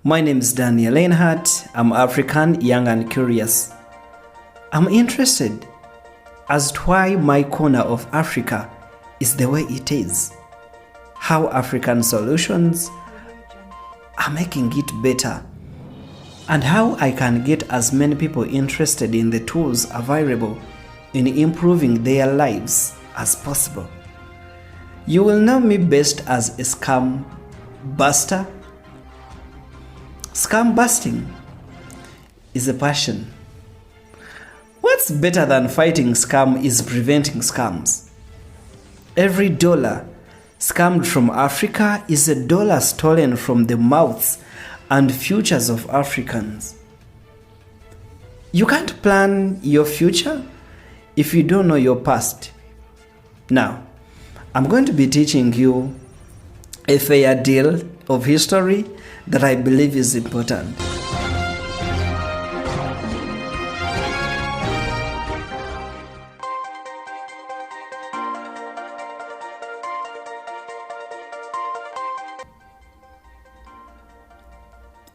My name is Daniel Einhardt. I'm African, young and curious. I'm interested as to why my corner of Africa is the way it is, how African solutions are making it better, and how I can get as many people interested in the tools available in improving their lives as possible. You will know me best as a scam buster. Scam busting is a passion. What's better than fighting scam is preventing scams. Every dollar scammed from Africa is a dollar stolen from the mouths and futures of Africans. You can't plan your future if you don't know your past. Now, I'm going to be teaching you a fair deal of history that I believe is important.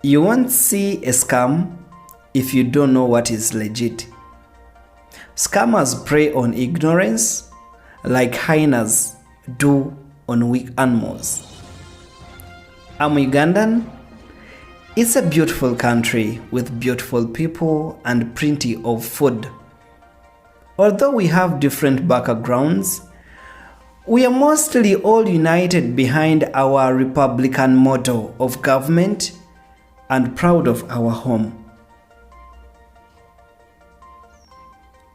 You won't see a scam if you don't know what is legit. Scammers prey on ignorance like hyenas do on weak animals. I'm Ugandan. It's a beautiful country with beautiful people and plenty of food. Although we have different backgrounds, we are mostly all united behind our Republican motto of government and proud of our home.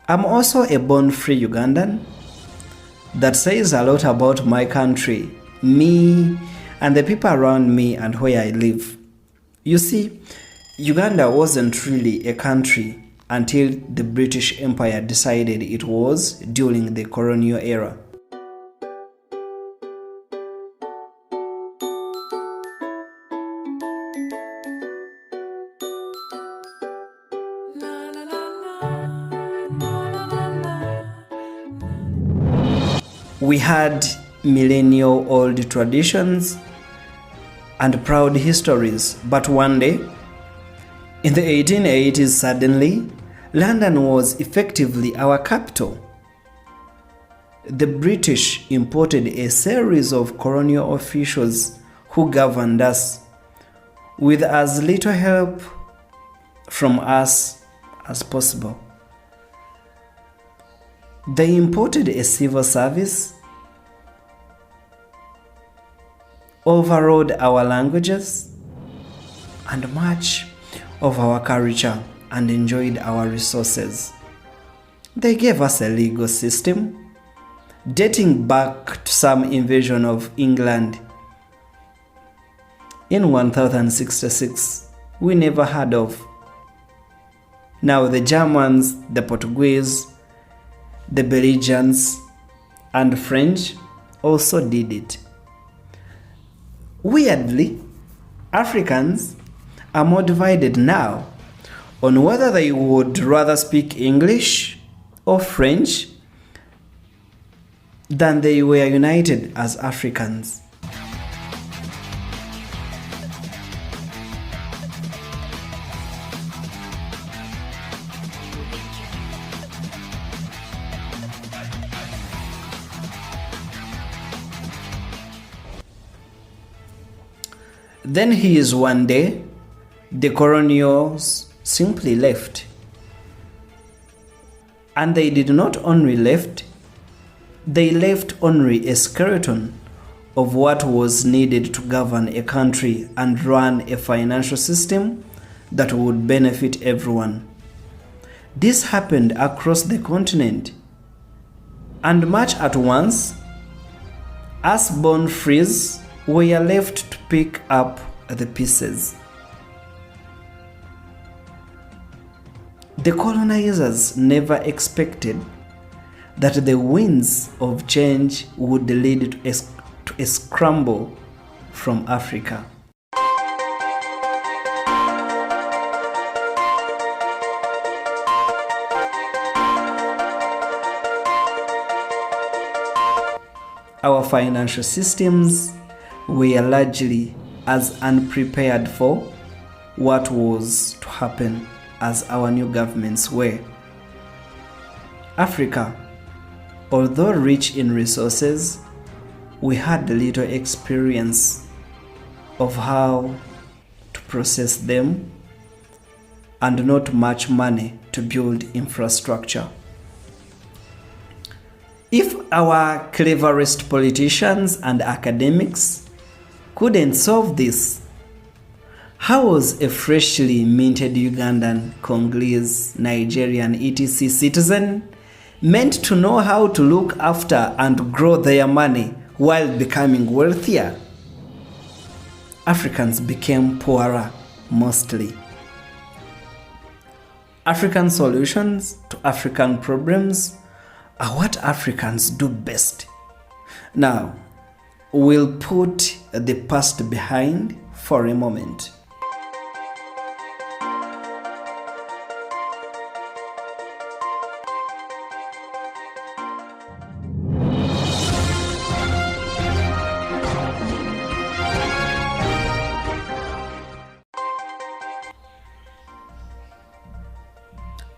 I'm also a born-free Ugandan. That says a lot about my country, me, and the people around me and where I live. You see, Uganda wasn't really a country until the British Empire decided it was during the colonial era. We had millennial-old traditions and proud histories, but one day, in the 1880s, suddenly, London was effectively our capital. The British imported a series of colonial officials who governed us with as little help from us as possible. They imported a civil service, overrode our languages and much of our culture and enjoyed our resources. They gave us a legal system dating back to some invasion of England in 1066 we never heard of. Now the Germans, the Portuguese, the Belgians and French also did it. Weirdly, Africans are more divided now on whether they would rather speak English or French than they were united as Africans. Then one day, the colonials simply left. And they did not only left, they left only a skeleton of what was needed to govern a country and run a financial system that would benefit everyone. This happened across the continent, and much at once, us born frees were left to pick up the pieces. The colonizers never expected that the winds of change would lead to a scramble from Africa. Our financial systems were largely as unprepared for what was to happen as our new governments were. Africa, although rich in resources, we had little experience of how to process them and not much money to build infrastructure. If our cleverest politicians and academics couldn't solve this, how was a freshly minted Ugandan, Congolese, Nigerian, etc. citizen meant to know how to look after and grow their money while becoming wealthier? Africans became poorer mostly. African solutions to African problems are what Africans do best. Now, we'll put the past behind for a moment.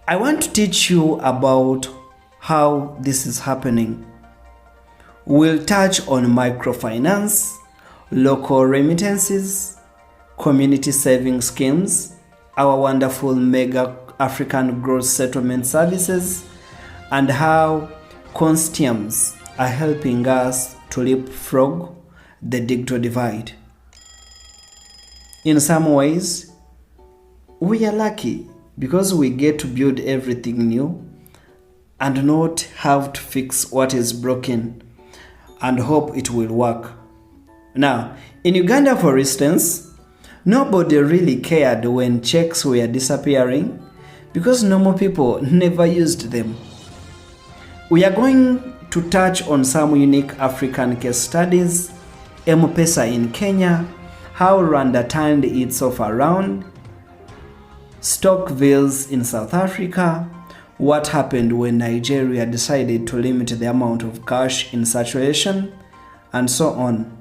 I want to teach you about how this is happening. We'll touch on microfinance, local remittances, community saving schemes, our wonderful mega African growth settlement services, and how consortiums are helping us to leapfrog the digital divide. In some ways, we are lucky because we get to build everything new and not have to fix what is broken and hope it will work. Now, in Uganda, for instance, nobody really cared when checks were disappearing because normal people never used them. We are going to touch on some unique African case studies, M-Pesa in Kenya, how Rwanda turned itself around, Stockvilles in South Africa, what happened when Nigeria decided to limit the amount of cash in circulation, and so on.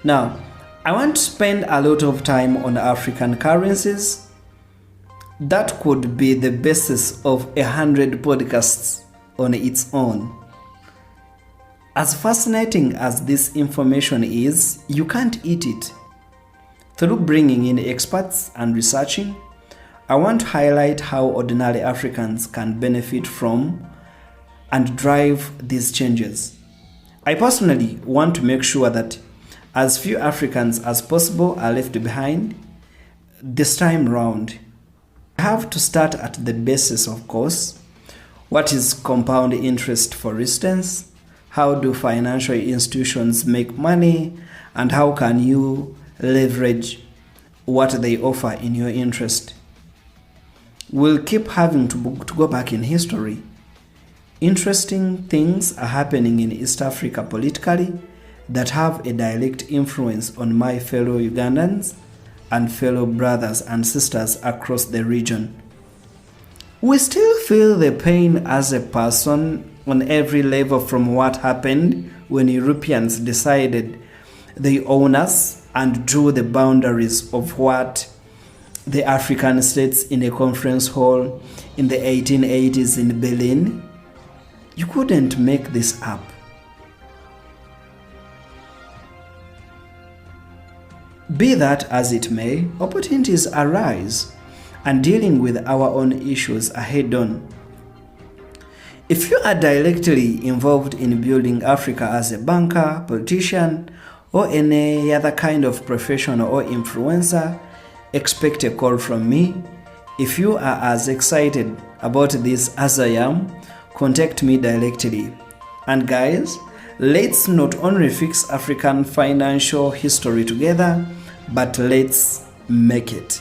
Now, I want to spend a lot of time on African currencies. That could be the basis of 100 podcasts on its own. As fascinating as this information is, you can't eat it. Through bringing in experts and researching, I want to highlight how ordinary Africans can benefit from and drive these changes. I personally want to make sure that as few Africans as possible are left behind this time round. I have to start at the basis, of course. What is compound interest, for instance? How do financial institutions make money? And how can you leverage what they offer in your interest? We'll keep having to go back in history. Interesting things are happening in East Africa politically that have a direct influence on my fellow Ugandans and fellow brothers and sisters across the region. We still feel the pain as a person on every level from what happened when Europeans decided they own us and drew the boundaries of what the African states in a conference hall in the 1880s in Berlin. You couldn't make this up. Be that as it may, opportunities arise, and dealing with our own issues are head-on. If you are directly involved in building Africa as a banker, politician, or any other kind of professional or influencer, expect a call from me. If you are as excited about this as I am, contact me directly. And guys, let's not only fix African financial history together, but let's make it.